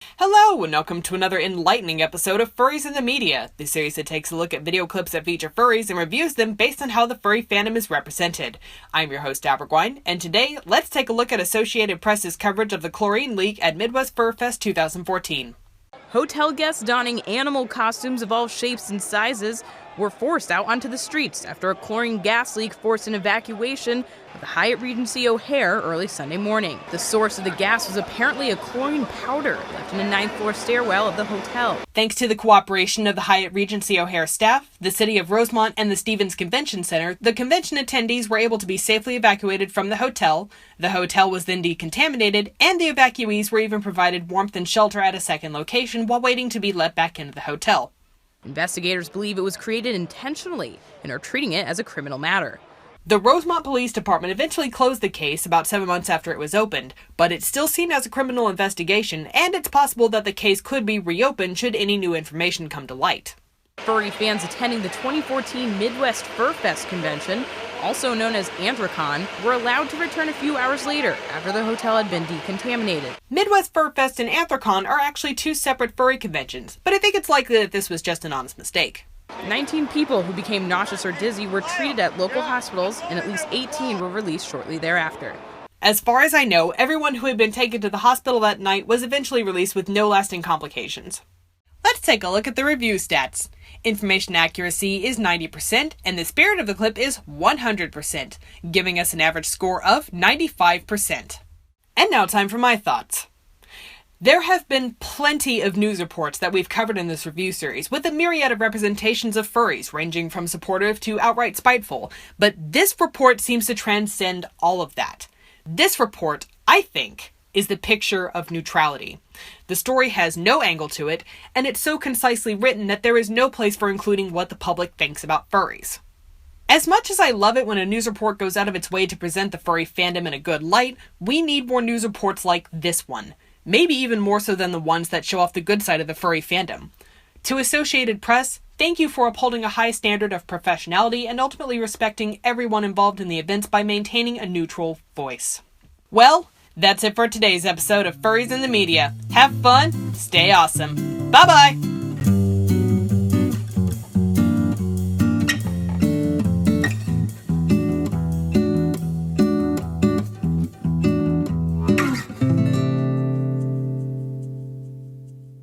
Hello, and welcome to another enlightening episode of Furries in the Media, the series that takes a look at video clips that feature furries and reviews them based on how the furry fandom is represented. I'm your host, Abergwine, and today, let's take a look at Associated Press's coverage of the Chlorine leak at Midwest FurFest 2014. Hotel guests donning animal costumes of all shapes and sizes were forced out onto the streets after a chlorine gas leak forced an evacuation of the Hyatt Regency O'Hare early Sunday morning. The source of the gas was apparently a chlorine powder left in a 9th floor stairwell of the hotel. Thanks to the cooperation of the Hyatt Regency O'Hare staff, the city of Rosemont, and the Stevens Convention Center, the convention attendees were able to be safely evacuated from the hotel. The hotel was then decontaminated, and the evacuees were even provided warmth and shelter at a second location while waiting to be let back into the hotel. Investigators believe it was created intentionally and are treating it as a criminal matter. The Rosemont Police Department eventually closed the case about 7 months after it was opened, but it's still seen as a criminal investigation, and it's possible that the case could be reopened should any new information come to light. Furry fans attending the 2014 Midwest FurFest convention, also known as Anthrocon, were allowed to return a few hours later after the hotel had been decontaminated. Midwest FurFest and Anthrocon are actually two separate furry conventions, but I think it's likely that this was just an honest mistake. 19 people who became nauseous or dizzy were treated at local hospitals, and at least 18 were released shortly thereafter. As far as I know, everyone who had been taken to the hospital that night was eventually released with no lasting complications. Let's take a look at the review stats. Information accuracy is 90%, and the spirit of the clip is 100%, giving us an average score of 95%. And now time for my thoughts. There have been plenty of news reports that we've covered in this review series, with a myriad of representations of furries, ranging from supportive to outright spiteful, but this report seems to transcend all of that. This report, I think, is the picture of neutrality. The story has no angle to it, and it's so concisely written that there is no place for including what the public thinks about furries. As much as I love it when a news report goes out of its way to present the furry fandom in a good light, we need more news reports like this one. Maybe even more so than the ones that show off the good side of the furry fandom. To Associated Press, thank you for upholding a high standard of professionality and ultimately respecting everyone involved in the events by maintaining a neutral voice. Well, that's it for today's episode of Furries in the Media. Have fun, stay awesome. Bye-bye!